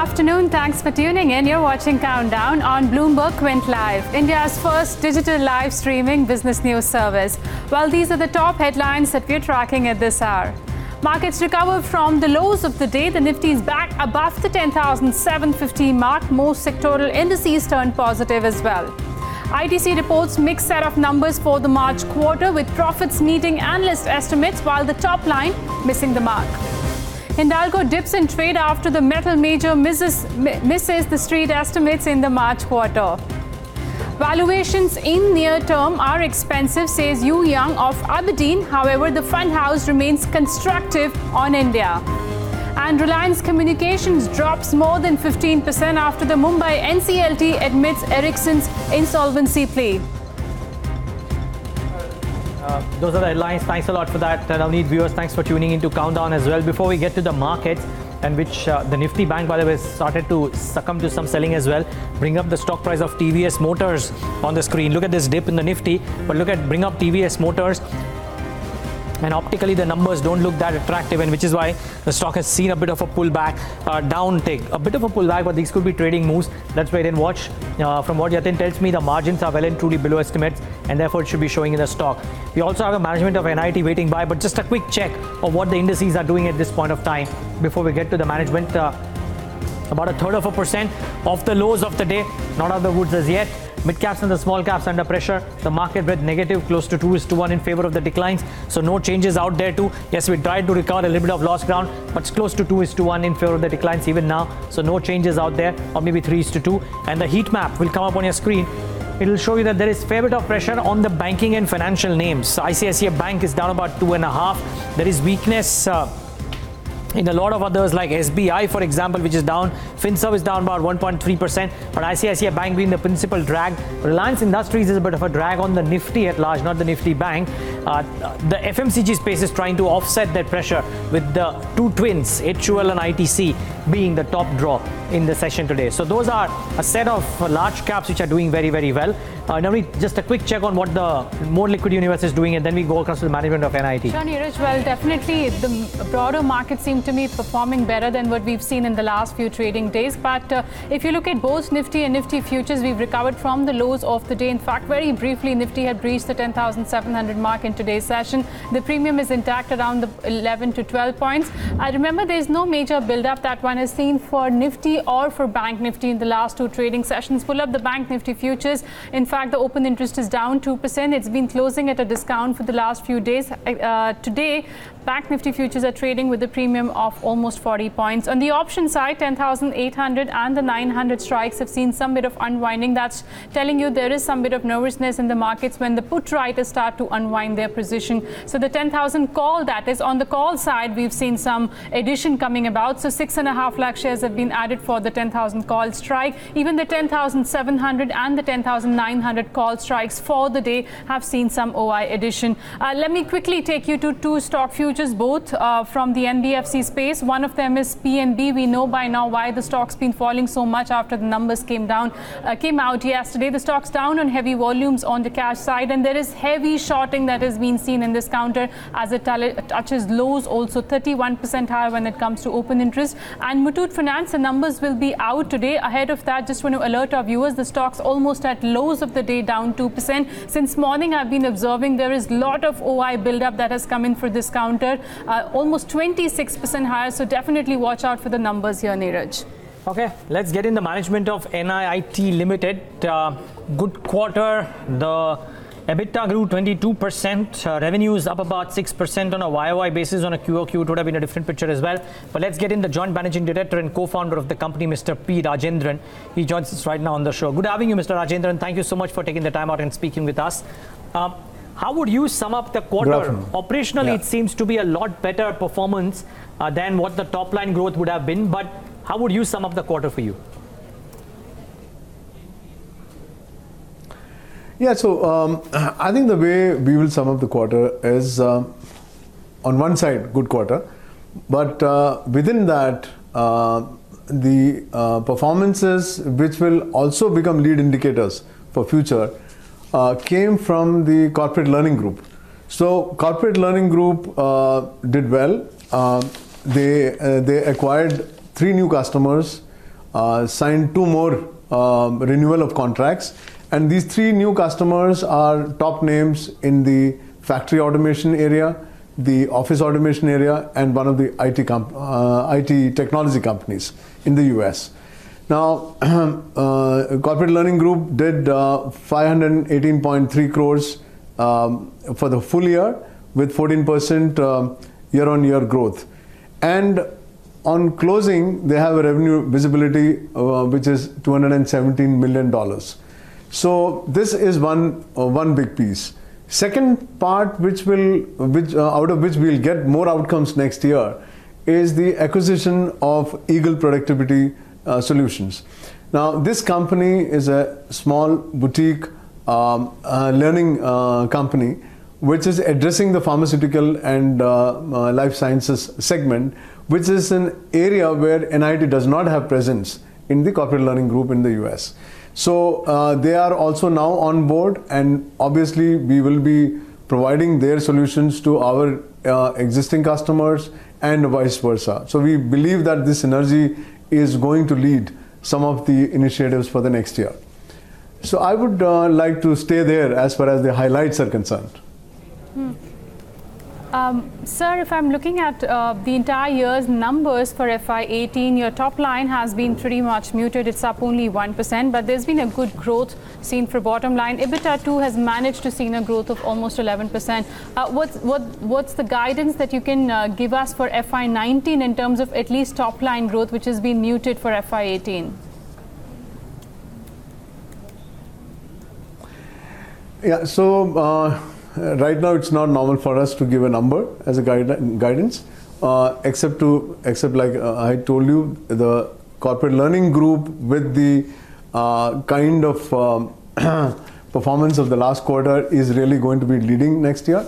afternoon. Thanks for tuning in. You're watching Countdown on Bloomberg Quint Live, India's first digital live streaming business news service. Well, these are the top headlines that we're tracking at this hour. Markets recovered from the lows of the day. The Nifty is back above the 10,750 mark. Most sectoral indices turned positive as well. ITC reports mixed set of numbers for the March quarter, with profits meeting analyst estimates while the top line missing the mark. Hindalco dips in trade after the metal major misses the street estimates in the March quarter. Valuations in near term are expensive, says Hugh Young of Aberdeen. However, the fund house remains constructive on India. And Reliance Communications drops more than 15% after the Mumbai NCLT admits Ericsson's insolvency plea. Those are the headlines. Thanks a lot for that. And I'll need viewers, thanks for tuning into Countdown as well. Before we get to the markets, and which the Nifty Bank, by the way, started to succumb to some selling as well. Bring up the stock price of TVS Motors on the screen. Look at this dip in the Nifty, but bring up TVS Motors. And optically, the numbers don't look that attractive, and which is why the stock has seen a bit of a pullback, downtake, a bit of a pullback, but these could be trading moves. Let's wait and watch. From what Yatin tells me, the margins are well and truly below estimates, and therefore it should be showing in the stock. We also have a management of NIIT waiting by, but just a quick check of what the indices are doing at this point of time before we get to the management. About 1/3% off the lows of the day, not out of the woods as yet. Mid caps and the small caps under pressure. The market with negative, close to 2:1 in favor of the declines. So no changes out there too. Yes, we tried to recover a little bit of lost ground, but it's close to 2:1 in favor of the declines even now. So no changes out there, or maybe 3:2. And the heat map will come up on your screen. It will show you that there is fair bit of pressure on the banking and financial names. So ICICI Bank is down about 2.5. There is weakness in a lot of others like SBI, for example, which is down. FinServ is down about 1.3%, but ICICI Bank being the principal drag. Reliance Industries is a bit of a drag on the Nifty at large, not the Nifty Bank. The FMCG space is trying to offset that pressure with the two twins, HUL and ITC, being the top draw in the session today. So those are a set of large caps which are doing very, very well. Now, just a quick check on what the more liquid universe is doing, and then we go across to the management of NIIT. Sure, Neeraj. Well, definitely the broader market seems to be performing better than what we've seen in the last few trading days. But if you look at both Nifty and Nifty futures, we've recovered from the lows of the day. In fact, very briefly, Nifty had breached the 10,700 mark in today's session. The premium is intact around the 11 to 12 points. I remember there's no major build-up that one has seen for Nifty or for Bank Nifty in the last two trading sessions. Pull up the Bank Nifty futures. In fact, the open interest is down 2%. It's been closing at a discount for the last few days. Today, Bank Nifty futures are trading with a premium of almost 40 points. On the option side, 10,800 and the 900 strikes have seen some bit of unwinding. That's telling you there is some bit of nervousness in the markets when the put writers start to unwind their position. So the 10,000 call, that is on the call side, we've seen some addition coming about. So 6.5 lakh shares have been added for the 10,000 call strike. Even the 10,700 and the 10,900 call strikes for the day have seen some OI addition. Let me quickly take you to two stock futures, both from the NBFC space. One of them is PNB. We know by now why the stock's been falling so much after the numbers came out yesterday. The stock's down on heavy volumes on the cash side, and there is heavy shorting that has been seen in this counter as it touches lows, also 31% higher when it comes to open interest. And Muthoot Finance, the numbers will be out today. Ahead of that, just want to alert our viewers, the stock's almost at lows of the day, down 2%. Since morning, I've been observing there is a lot of OI buildup that has come in for this counter, almost 26% higher. So definitely watch out for the numbers here, Neeraj. Okay, let's get in the management of NIIT Limited. Good quarter. The EBITDA grew 22%. Revenues up about 6% on a YOY basis. On a QOQ, it would have been a different picture as well. But let's get in the joint managing director and co-founder of the company, Mr. P. Rajendran. He joins us right now on the show. Good having you, Mr. Rajendran. Thank you so much for taking the time out and speaking with us. How would you sum up the quarter? Operationally, It seems to be a lot better performance than what the top line growth would have been. But how would you sum up the quarter for you? Yeah, so I think the way we will sum up the quarter is, on one side, good quarter, but within that, the performances which will also become lead indicators for future came from the corporate learning group. So corporate learning group did well. They acquired 3 new customers signed 2 more renewal of contracts, and these 3 new customers are top names in the factory automation area, the office automation area, and one of the IT technology companies in the US. Now, Corporate Learning Group did 518.3 crores for the full year with 14% year-on-year growth. And on closing, they have a revenue visibility which is $217 million. So this is one big piece. Second part, out of which we'll get more outcomes next year, is the acquisition of Eagle Productivity Solutions. Now, this company is a small boutique learning company which is addressing the pharmaceutical and life sciences segment, which is an area where NIIT does not have presence in the Corporate Learning Group in the US. So they are also now on board, and obviously we will be providing their solutions to our existing customers and vice versa. So we believe that this synergy is going to lead some of the initiatives for the next year. So I would like to stay there as far as the highlights are concerned. Sir, if I'm looking at the entire year's numbers for FY18, your top line has been pretty much muted. It's up only 1%, but there's been a good growth seen for bottom line. EBITDA too has managed to see a growth of almost 11%. What's the guidance that you can give us for FY19 in terms of at least top line growth, which has been muted for FY18? Yeah, so right now it's not normal for us to give a number as a guidance, except like I told you, the Corporate Learning Group with the kind of performance of the last quarter is really going to be leading next year.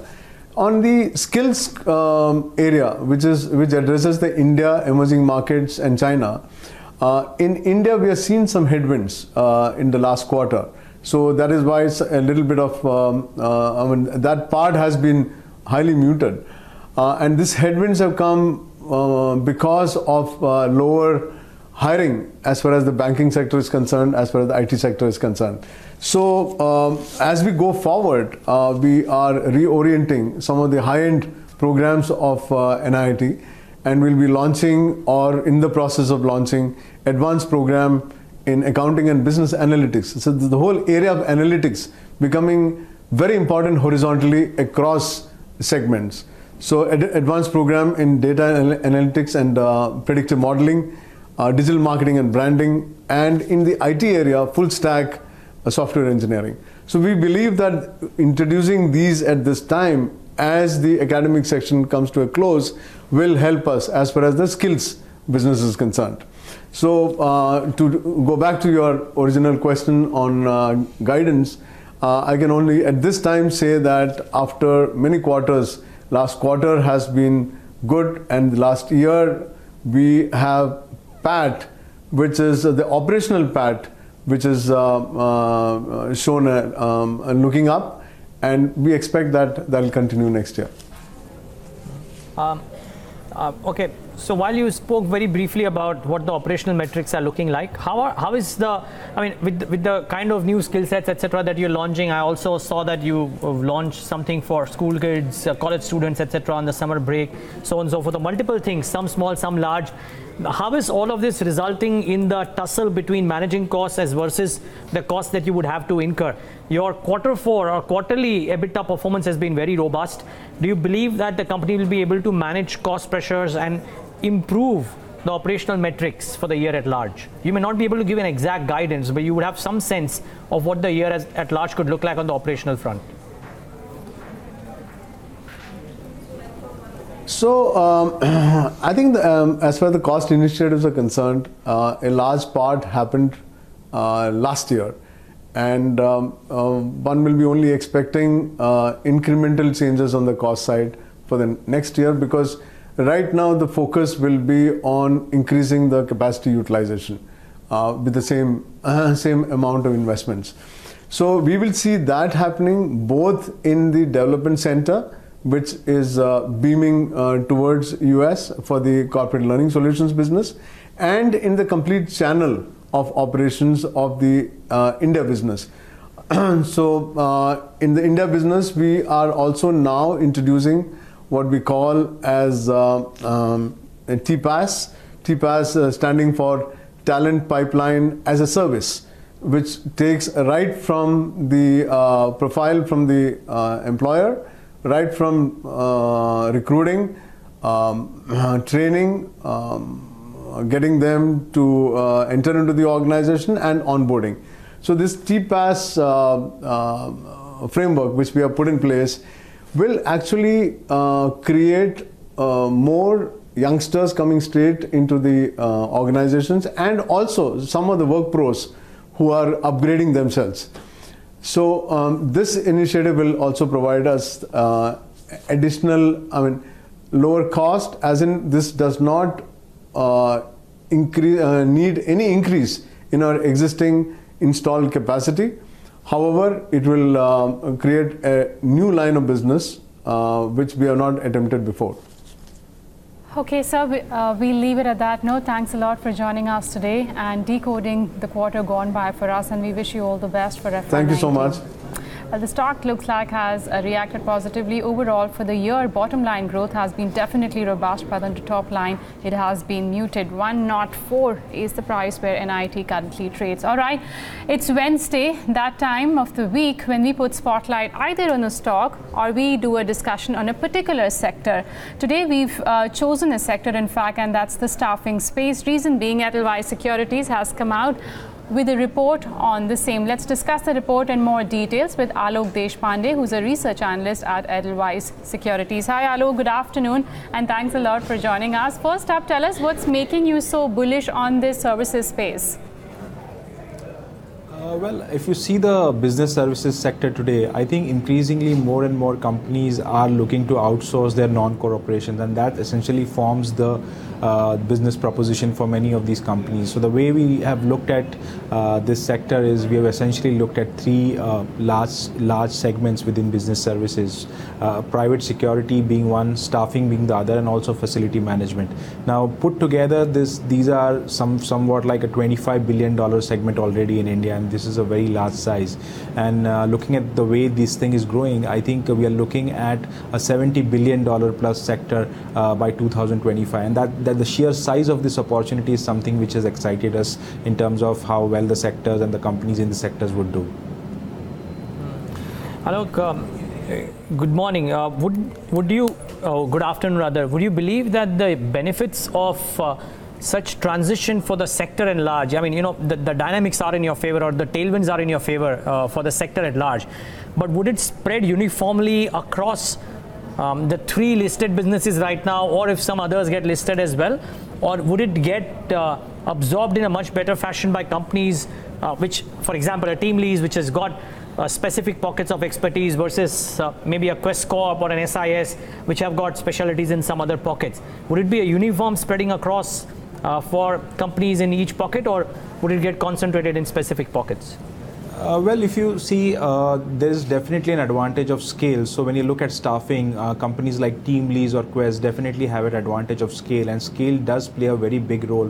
On the skills area, which addresses the India, emerging markets and China, in India we have seen some headwinds in the last quarter. So that is why it's a little bit of, that part has been highly muted. And these headwinds have come because of lower hiring as far as the banking sector is concerned, as far as the IT sector is concerned. So as we go forward, we are reorienting some of the high-end programs of NIIT, and we'll be launching or in the process of launching advanced program in accounting and business analytics. So the whole area of analytics becoming very important horizontally across segments. So advanced program in data analytics and predictive modeling, digital marketing and branding, and in the IT area, full stack software engineering. So we believe that introducing these at this time as the academic section comes to a close will help us as far as the skills business is concerned. So to go back to your original question on guidance, I can only at this time say that after many quarters, last quarter has been good, and last year we have PAT, which is the operational PAT, which is shown looking up, and we expect that will continue next year. Okay, so while you spoke very briefly about what the operational metrics are looking like, how is the, I mean, with the kind of new skill sets, etc., that you're launching, I also saw that you launched something for school kids, college students, etc., on the summer break, so on and so forth, multiple things, some small, some large. How is all of this resulting in the tussle between managing costs as versus the costs that you would have to incur? Your Q4 or quarterly EBITDA performance has been very robust. Do you believe that the company will be able to manage cost pressures and improve the operational metrics for the year at large? You may not be able to give an exact guidance, but you would have some sense of what the year at large could look like on the operational front. So I think as far as the cost initiatives are concerned, a large part happened last year, and one will be only expecting incremental changes on the cost side for the next year, because right now the focus will be on increasing the capacity utilization with the same amount of investments. So we will see that happening both in the development center, which is beaming towards US for the corporate learning solutions business, and in the complete channel of operations of the India business. So in the India business, we are also now introducing what we call as TPaaS. TPaaS standing for Talent Pipeline as a Service, which takes right from the profile from the employer, right from recruiting, training, getting them to enter into the organization, and onboarding. So this TPaaS framework which we have put in place will actually create more youngsters coming straight into the organizations, and also some of the work pros who are upgrading themselves. So this initiative will also provide us additional, lower cost, as in this does not need any increase in our existing installed capacity. However, it will create a new line of business which we have not attempted before. Okay, sir, we'll leave it at that note. Thanks a lot for joining us today and decoding the quarter gone by for us, and we wish you all the best for FY19. Thank you so much. Well, the stock looks like has reacted positively overall for the year. Bottom line growth has been definitely robust, but on the top line, it has been muted. 104 is the price where NIIT currently trades. All right, it's Wednesday, that time of the week when we put spotlight either on a stock or we do a discussion on a particular sector. Today, we've chosen a sector, in fact, and that's the staffing space. Reason being, Edelweiss Securities has come out with a report on the same. Let's discuss the report in more details with Alok Deshpande, who's a research analyst at Edelweiss Securities. Hi Alok, good afternoon, and thanks a lot for joining us. First up, tell us what's making you so bullish on this services space. Well, if you see the business services sector today, I think increasingly more and more companies are looking to outsource their non-core operations, and that essentially forms the business proposition for many of these companies. So the way we have looked at this sector is we have essentially looked at three large segments within business services, private security being one, staffing being the other, and also facility management. Now put together, these are somewhat like a $25 billion segment already in India, and this is a very large size. And looking at the way this thing is growing, I think we are looking at a $70 billion plus sector by 2025, and that the sheer size of this opportunity is something which has excited us in terms of how well the sectors and the companies in the sectors would do. Alok, good morning. Good afternoon rather. Would you believe that the benefits of such transition for the sector at large, the dynamics are in your favor, or the tailwinds are in your favor for the sector at large, but would it spread uniformly across the three listed businesses right now, or if some others get listed as well, or would it get absorbed in a much better fashion by companies which, for example, a TeamLease which has got specific pockets of expertise versus maybe a Quest Corp or an SIS which have got specialties in some other pockets? Would it be a uniform spreading across for companies in each pocket, or would it get concentrated in specific pockets? Well, if you see, there is definitely an advantage of scale. So when you look at staffing, companies like TeamLease or Quest definitely have an advantage of scale, and scale does play a very big role,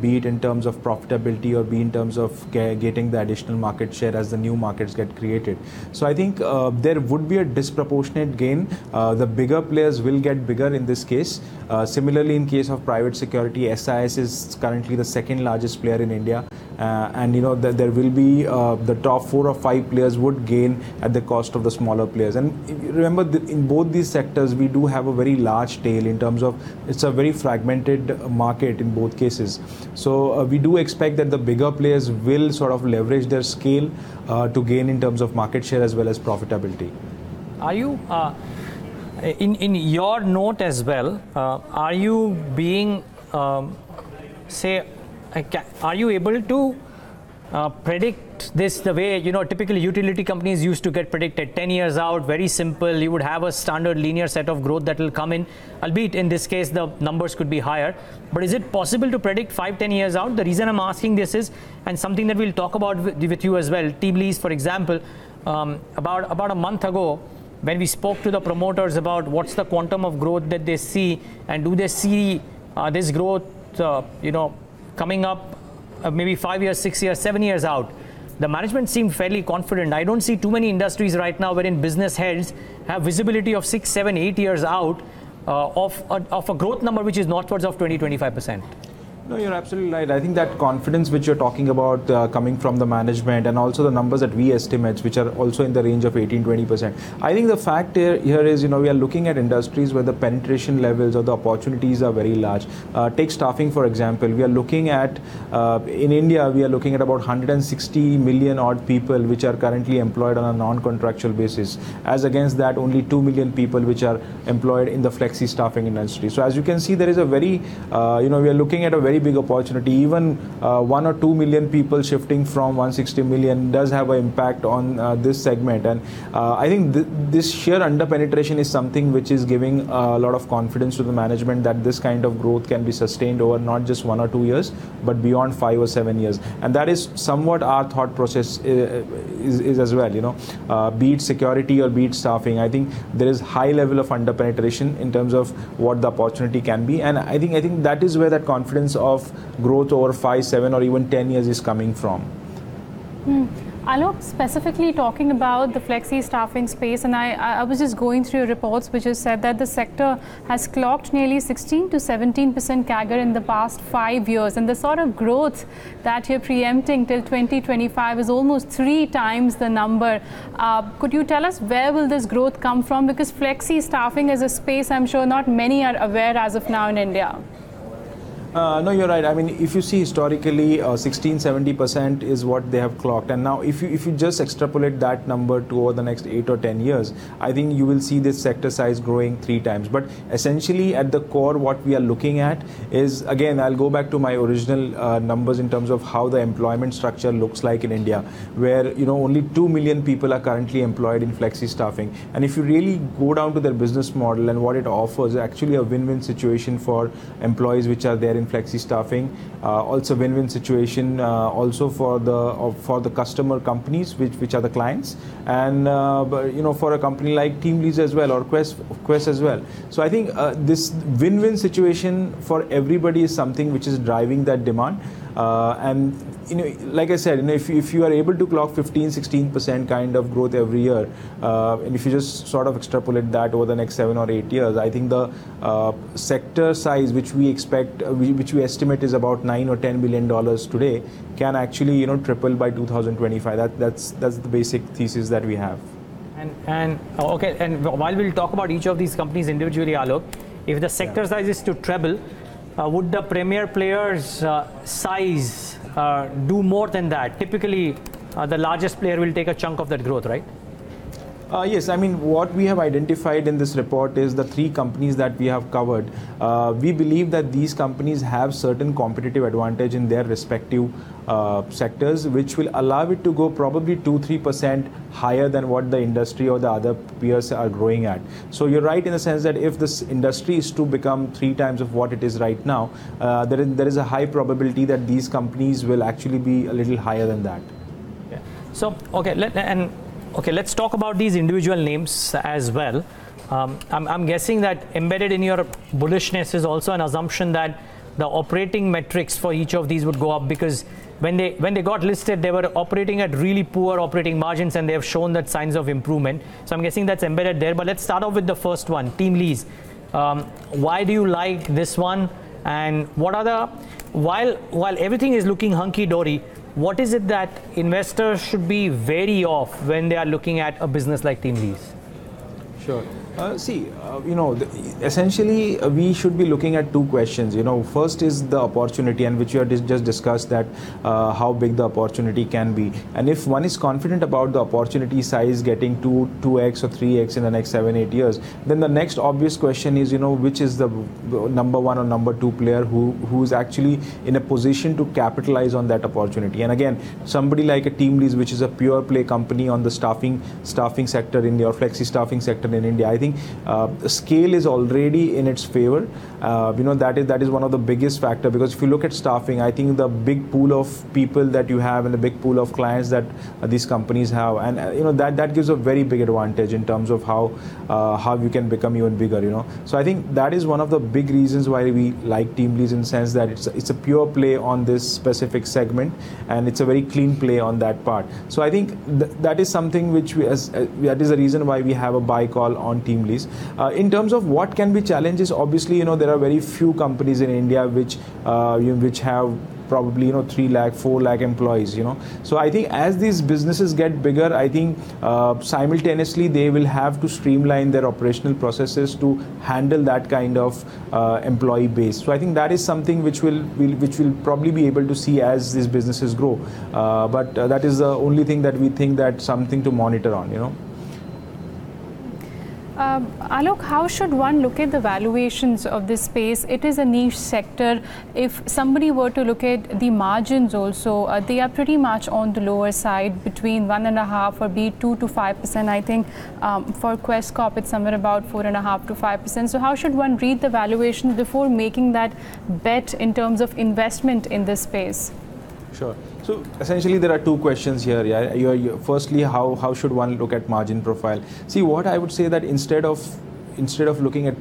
be it in terms of profitability or be in terms of getting the additional market share as the new markets get created. So I think there would be a disproportionate gain. The bigger players will get bigger in this case. Similarly, in case of private security, SIS is currently the second largest player in India, and there will be the top 4 or 5 players would gain at the cost of the smaller players. And remember, in both these sectors, we do have a very large tail in terms of it's a very fragmented market in both cases. So we do expect that the bigger players will sort of leverage their scale to gain in terms of market share as well as profitability. Are you, in your note as well, are you being, are you able to predict this the way, typically utility companies used to get predicted 10 years out, very simple. You would have a standard linear set of growth that will come in, albeit in this case the numbers could be higher. But is it possible to predict 5-10 years out? The reason I'm asking this is, and something that we'll talk about with you as well, TeamLease, for example, about a month ago, when we spoke to the promoters about what's the quantum of growth that they see, and do they see this growth coming up maybe 5 years, 6 years, 7 years out, the management seemed fairly confident. I don't see too many industries right now wherein business heads have visibility of 6, 7, 8 years out of a growth number which is northwards of 20-25%. No, you're absolutely right. I think that confidence which you're talking about coming from the management, and also the numbers that we estimate, which are also in the range of 18-20%. I think the fact here is, we are looking at industries where the penetration levels or the opportunities are very large. Take staffing, for example. We are looking at, in India, we are looking at about 160 million odd people which are currently employed on a non-contractual basis. As against that, only 2 million people which are employed in the flexi staffing industry. So as you can see, there is a very, we are looking at a very big opportunity. Even 1 or 2 million people shifting from 160 million does have an impact on this segment, and I think this sheer under penetration is something which is giving a lot of confidence to the management that this kind of growth can be sustained over not just 1 or 2 years but beyond 5 or 7 years, and that is somewhat our thought process is as well. Be it security or be it staffing, I think there is high level of under penetration in terms of what the opportunity can be, and I think that is where that confidence of growth over 5, 7 or even 10 years is coming from. Alok, specifically talking about the flexi staffing space, and I was just going through reports which has said that the sector has clocked nearly 16 to 17% CAGR in the past 5 years, and the sort of growth that you're preempting till 2025 is almost 3 times the number. Could you tell us where will this growth come from? Because flexi staffing is a space I'm sure not many are aware as of now in India. No, you're right. I mean, if you see historically, 16-70% is what they have clocked, and now if you just extrapolate that number to over the next 8 or 10 years, I think you will see this sector size growing 3 times. But essentially, at the core, what we are looking at is, again, I'll go back to my original numbers in terms of how the employment structure looks like in India, where only 2 million people are currently employed in flexi staffing, and if you really go down to their business model and what it offers, actually a win-win situation for employees which are there in flexi staffing, also win-win situation also for the customer companies which are the clients, and for a company like TeamLease as well, or Quest as well. So I think this win-win situation for everybody is something which is driving that demand, and like I said, if you are able to clock 15-16% kind of growth every year, and if you just sort of extrapolate that over the next 7 or 8 years, I think the sector size which we expect, which we estimate is about $9 or $10 billion today, can actually triple by 2025. That's the basic thesis that we have. And while we'll talk about each of these companies individually, Alok, if the sector size is to treble, would the premier players' size do more than that? Typically, the largest player will take a chunk of that growth, right? Yes, I mean, what we have identified in this report is the 3 companies that we have covered. We believe that these companies have certain competitive advantage in their respective sectors, which will allow it to go probably 2-3% higher than what the industry or the other peers are growing at. So you're right in the sense that if this industry is to become 3 times of what it is right now, there is a high probability that these companies will actually be a little higher than that. Yeah. So, let's talk about these individual names as well. I'm guessing that embedded in your bullishness is also an assumption that the operating metrics for each of these would go up, because when they got listed, they were operating at really poor operating margins, and they have shown that signs of improvement. So I'm guessing that's embedded there. But let's start off with the first one, TeamLease. Why do you like this one? And what are the, while everything is looking hunky-dory, what is it that investors should be wary of when they are looking at a business like TeamLease? Sure. Essentially, we should be looking at 2 questions. First is the opportunity, and which you have just discussed, that how big the opportunity can be. And if one is confident about the opportunity size getting 2x or 3x in the next 7-8 years, then the next obvious question is, which is the number 1 or number 2 player who is actually in a position to capitalize on that opportunity. And again, somebody like a TeamLease, which is a pure play company on the staffing sector in India, or flexi staffing sector in India, I think scale is already in its favor. That is one of the biggest factor, because if you look at staffing, I think the big pool of people that you have and the big pool of clients that these companies have, and that gives a very big advantage in terms of how you can become even bigger. So I think that is one of the big reasons why we like TeamLease, in the sense that it's a pure play on this specific segment, and it's a very clean play on that part. So I think that is something which that is the reason why we have a buy call on TeamLease. In terms of what can be challenges, obviously there are very few companies in India which have probably 3 lakh, 4 lakh employees. So I think as these businesses get bigger, I think simultaneously they will have to streamline their operational processes to handle that kind of employee base. So I think that is something which will probably be able to see as these businesses grow. But that is the only thing that we think that something to monitor on. Alok, how should one look at the valuations of this space? It is a niche sector. If somebody were to look at the margins also, they are pretty much on the lower side, between 1.5% or be 2 to 5%. I think for Quest Corp, it's somewhere about 4.5% to 5%. So how should one read the valuations before making that bet in terms of investment in this space? Sure. So essentially there are two questions here. Yeah. Firstly, how should one look at margin profile? See, what I would say that instead of looking at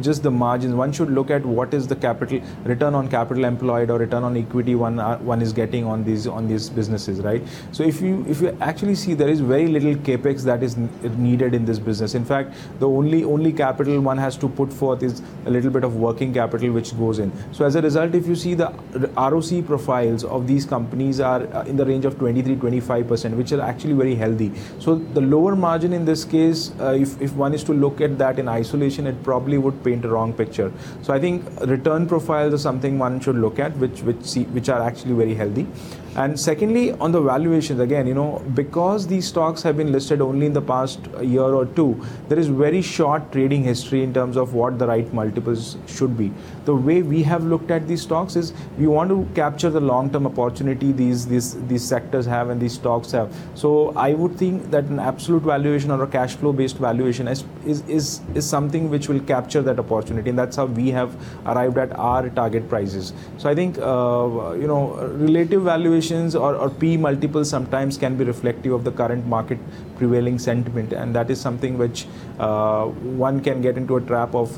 just the margins, one should look at what is the return on capital employed or return on equity one is getting on these businesses, right? So if you actually see, there is very little capex that is needed in this business. In fact, the only capital one has to put forth is a little bit of working capital which goes in. So as a result, if you see the ROC profiles of these companies are in the range of 23-25%, which are actually very healthy. So the lower margin in this case, if one is to look at that in isolation, it probably would paint a wrong picture. So I think return profiles are something one should look at, which are actually very healthy. And secondly, on the valuations, again, because these stocks have been listed only in the past year or two, there is very short trading history in terms of what the right multiples should be. The way we have looked at these stocks is we want to capture the long-term opportunity these sectors have and these stocks have. So I would think that an absolute valuation or a cash flow based valuation is something which will capture that opportunity, and that's how we have arrived at our target prices. So I think relative valuation or P multiples sometimes can be reflective of the current market prevailing sentiment, and that is something which one can get into a trap of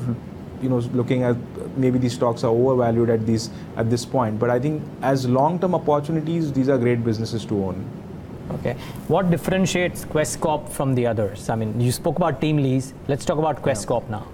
looking at maybe these stocks are overvalued at this point. But I think as long-term opportunities, these are great businesses to own. Okay. What differentiates Quest Corp from the others? I mean, you spoke about TeamLease. Let's talk about Quest Corp now.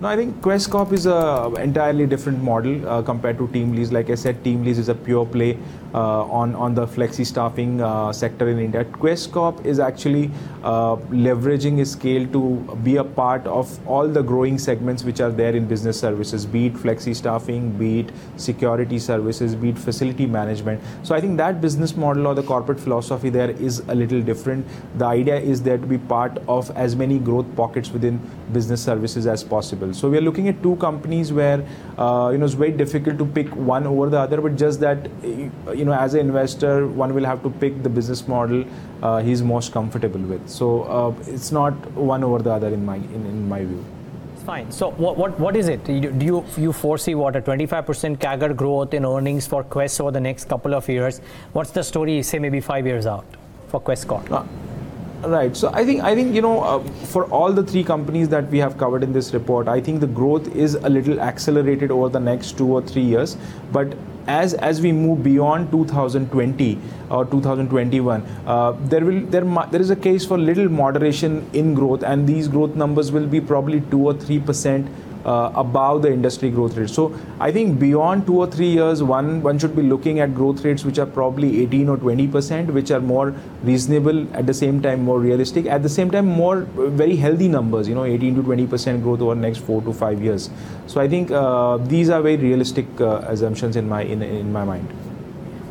No, I think Quest Corp is an entirely different model compared to TeamLease. Like I said, TeamLease is a pure play on the flexi staffing sector in India. Quest Corp is actually leveraging its scale to be a part of all the growing segments which are there in business services, be it flexi staffing, be it security services, be it facility management. So I think that business model or the corporate philosophy there is a little different. The idea is there to be part of as many growth pockets within business services as possible. So we are looking at two companies where it's very difficult to pick one over the other, but just that as an investor, one will have to pick the business model he's most comfortable with. So it's not one over the other in my view. Fine. So what is it? Do you foresee what a 25% CAGR growth in earnings for Quest over the next couple of years? What's the story, say maybe 5 years out for Quest Corp? Right. So I think for all the three companies that we have covered in this report, I think the growth is a little accelerated over the next 2 or 3 years. But as we move beyond 2020 or 2021, there is a case for little moderation in growth, and these growth numbers will be probably 2 or 3% above the industry growth rate. So I think beyond 2 or 3 years, one should be looking at growth rates which are probably 18 or 20%, which are more reasonable, at the same time more realistic, at the same time more very healthy numbers, 18 to 20% growth over the next 4 to 5 years. So I think these are very realistic assumptions in my mind.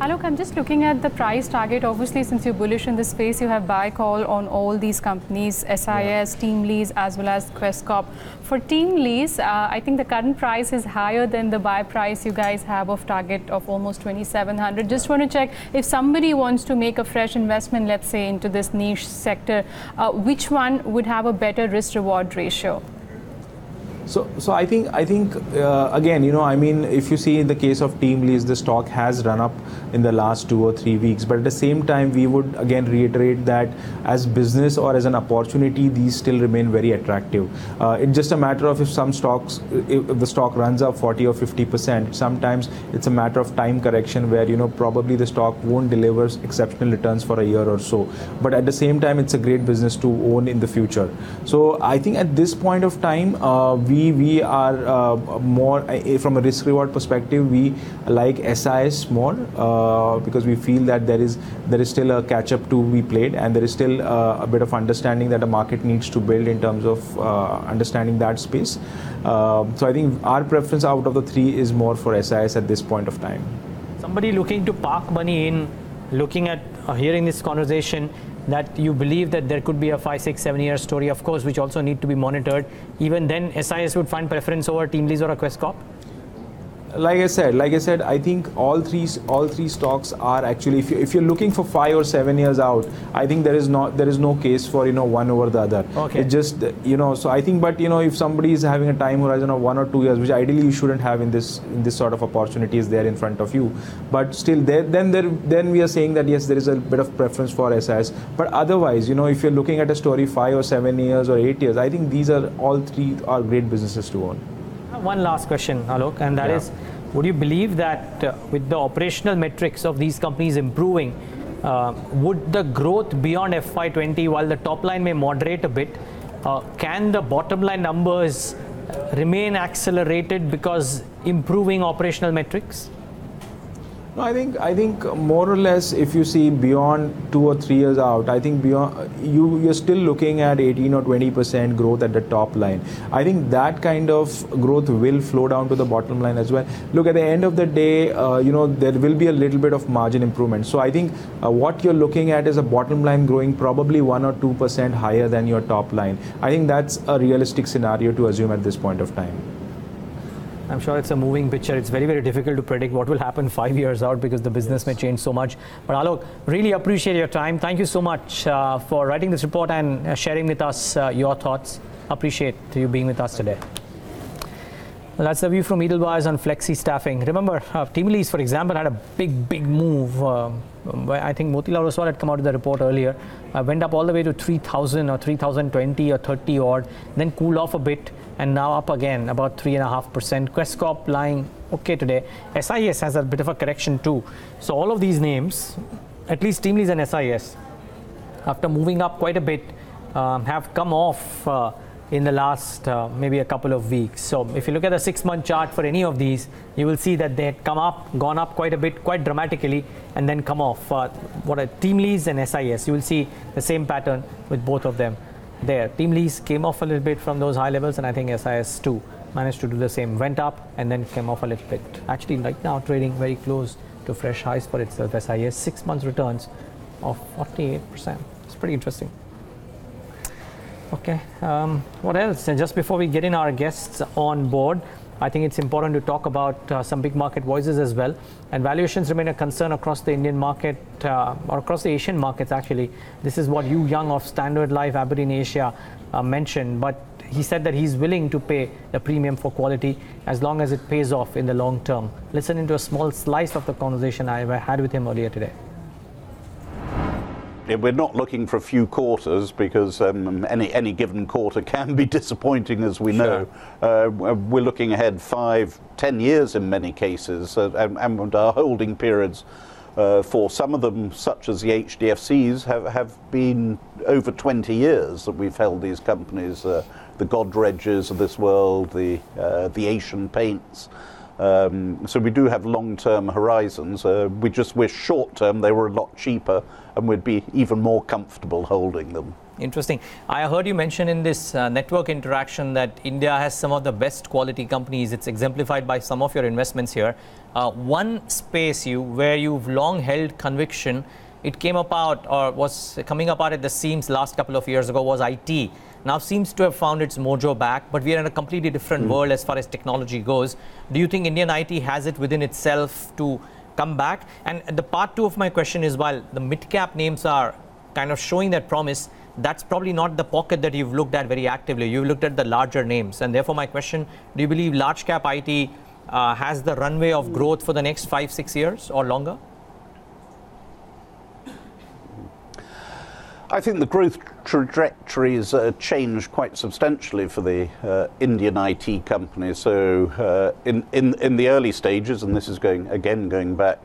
Alok, I'm just looking at the price target. Obviously, since you're bullish in this space, you have buy call on all these companies, SIS, TeamLease, as well as Quest Corp. For TeamLease, I think the current price is higher than the buy price you guys have of target of almost 2,700. Just want to check, if somebody wants to make a fresh investment, let's say, into this niche sector, which one would have a better risk-reward ratio? So I think again, I mean, if you see in the case of TeamLease, the stock has run up in the last 2 or 3 weeks. But at the same time, we would again reiterate that as business or as an opportunity, these still remain very attractive. It's just a matter of if the stock runs up 40 or 50%, sometimes it's a matter of time correction where, probably the stock won't deliver exceptional returns for a year or so. But at the same time, it's a great business to own in the future. So I think at this point of time, we are more from a risk reward perspective, we like SIS more because we feel that there is still a catch up to be played, and there is still a bit of understanding that the market needs to build in terms of understanding that space. So I think our preference out of the 3 is more for SIS at this point of time. Somebody looking to park money in, looking at hearing this conversation, that you believe that there could be a 5, 6, 7 year story, of course, which also need to be monitored. Even then, SIS would find preference over TeamLease or a Quest Corp? Like I said, I think all three stocks are actually, if you're looking for 5 or 7 years out, I think there is no case for one over the other. Okay. It just so I think, but if somebody is having a time horizon of 1 or 2 years, which ideally you shouldn't have in this sort of opportunities there in front of you, but still then we are saying that yes, there is a bit of preference for SIS. But otherwise, if you're looking at a story 5 or 7 years or 8 years, I think these are all 3 are great businesses to own. One last question, Alok, and that is, would you believe that with the operational metrics of these companies improving, would the growth beyond FY20, while the top line may moderate a bit, can the bottom line numbers remain accelerated because improving operational metrics? No, I think more or less, if you see beyond 2 or 3 years out, I think beyond you're still looking at 18 or 20% growth at the top line. I think that kind of growth will flow down to the bottom line as well. Look, at the end of the day, there will be a little bit of margin improvement. So I think what you're looking at is a bottom line growing probably 1 or 2% higher than your top line. I think that's a realistic scenario to assume at this point of time. I'm sure it's a moving picture. It's very, very difficult to predict what will happen 5 years out because the business may change so much. But Alok, really appreciate your time. Thank you so much for writing this report and sharing with us your thoughts. Appreciate you being with us today. Well, that's the view from Edelweiss on flexi staffing. Remember, TeamLease, for example, had a big move. I think Motilal Oswal had come out with the report earlier. Went up all the way to 3,000 or 3,020 or 30 odd, then cooled off a bit, and now up again about 3.5%. Quest Corp lying okay today. SIS has a bit of a correction too. So all of these names, at least TeamLease and SIS, after moving up quite a bit, have come off in the last maybe a couple of weeks. So if you look at the 6-month chart for any of these, you will see that they had gone up quite a bit, quite dramatically, and then come off. What are TeamLease and SIS? You will see the same pattern with both of them there. TeamLease came off a little bit from those high levels, and I think SIS too managed to do the same. Went up and then came off a little bit. Actually, right now trading very close to fresh highs for itself. SIS 6 months returns of 48%. It's pretty interesting. Okay, what else? And just before we get in our guests on board, I think it's important to talk about some big market voices as well. And valuations remain a concern across the Indian market, or across the Asian markets actually. This is what Hugh Young of Standard Life Aberdeen Asia mentioned. But he said that he's willing to pay a premium for quality as long as it pays off in the long term. Listen into a small slice of the conversation I had with him earlier today. We're not looking for a few quarters because any given quarter can be disappointing, as we know. We're looking ahead 5, 10 years in many cases, and our holding periods for some of them, such as the HDFCs, have been over 20 years that we've held these companies, the Godreges of this world, the Asian Paints. So we do have long-term horizons. We just wish short-term they were a lot cheaper and we'd be even more comfortable holding them. Interesting. I heard you mention in this network interaction that India has some of the best quality companies. It's exemplified by some of your investments here. One space where you've long held conviction, it came about or was coming apart at the seams last couple of years ago, was IT. Now seems to have found its mojo back, but we are in a completely different world as far as technology goes. Do you think Indian IT has it within itself to come back? And the part two of my question is, while the mid-cap names are kind of showing that promise, that's probably not the pocket that you've looked at very actively. You've looked at the larger names. And therefore my question, do you believe large cap IT has the runway of growth for the next 5-6 years or longer? I think the growth trajectory has changed quite substantially for the Indian IT companies. So in the early stages, and this is going back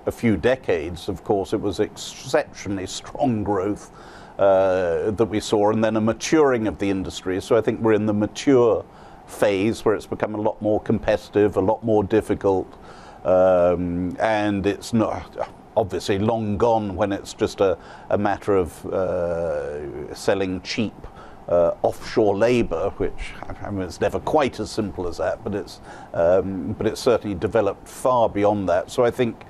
a few decades, of course, it was exceptionally strong growth that we saw, and then a maturing of the industry. So I think we're in the mature phase where it's become a lot more competitive, a lot more difficult, and it's not obviously long gone when it's just a matter of selling cheap offshore labour, which I mean, it's never quite as simple as that, but it's certainly developed far beyond that. So I think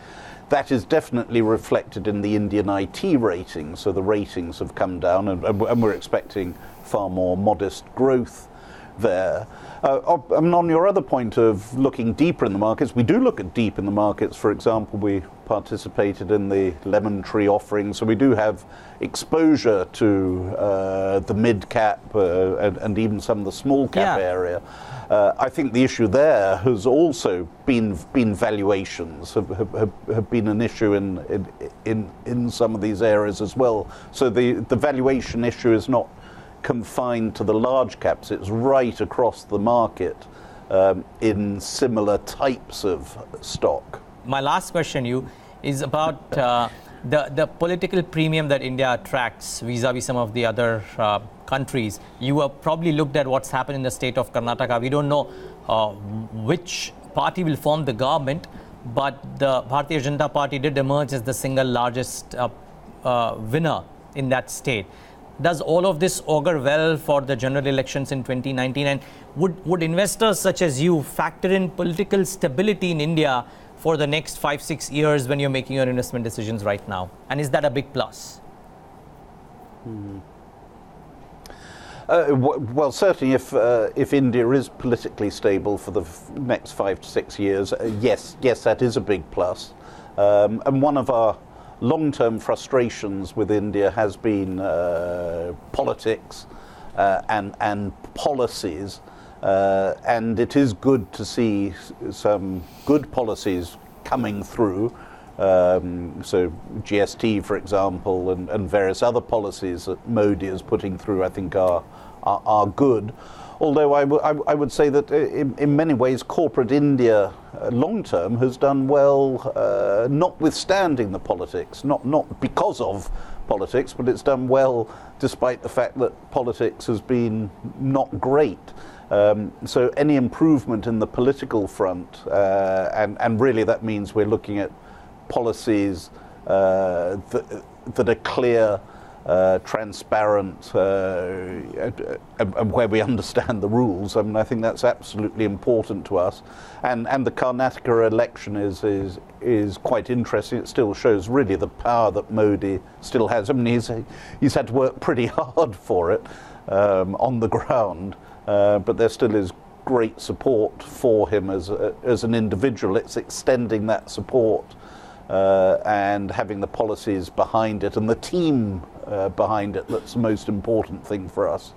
that is definitely reflected in the Indian IT ratings. So the ratings have come down, and we're expecting far more modest growth there. And on your other point of looking deeper in the markets, we do look at deep in the markets. For example, we participated in the Lemon Tree offering, so we do have exposure to the mid-cap and even some of the small-cap area. I think the issue there has also been valuations have been an issue in some of these areas as well. So the valuation issue is not confined to the large caps, it's right across the market in similar types of stock. My last question is about the political premium that India attracts vis-a-vis some of the other countries. You have probably looked at what's happened in the state of Karnataka. We don't know which party will form the government, but the Bharatiya Janata Party did emerge as the single largest winner in that state. Does all of this augur well for the general elections in 2019? And would investors such as you factor in political stability in India for the next 5-6 years when you're making your investment decisions right now? And is that a big plus? Well, certainly if India is politically stable for the next 5 to 6 years, yes, that is a big plus. And one of our long-term frustrations with India has been politics and policies, and it is good to see some good policies coming through. So GST, for example, and various other policies that Modi is putting through, I think are good. Although I would say that in many ways corporate India long term has done well, notwithstanding the politics, not because of politics, but it's done well despite the fact that politics has been not great. So any improvement in the political front, and really that means we're looking at policies that are clear, transparent, and where we understand the rules. I mean, I think that's absolutely important to us. And the Karnataka election is quite interesting. It still shows really the power that Modi still has. I mean, he's had to work pretty hard for it on the ground, but there still is great support for him as an individual. It's extending that support and having the policies behind it and the team behind it that's the most important thing for us.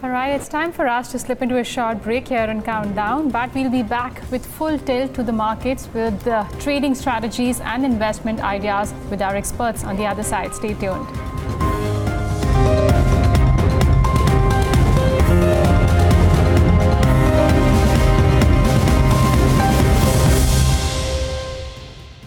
All right, it's time for us to slip into a short break here and Countdown, but we'll be back with full tilt to the markets with trading strategies and investment ideas with our experts on the other side. Stay tuned.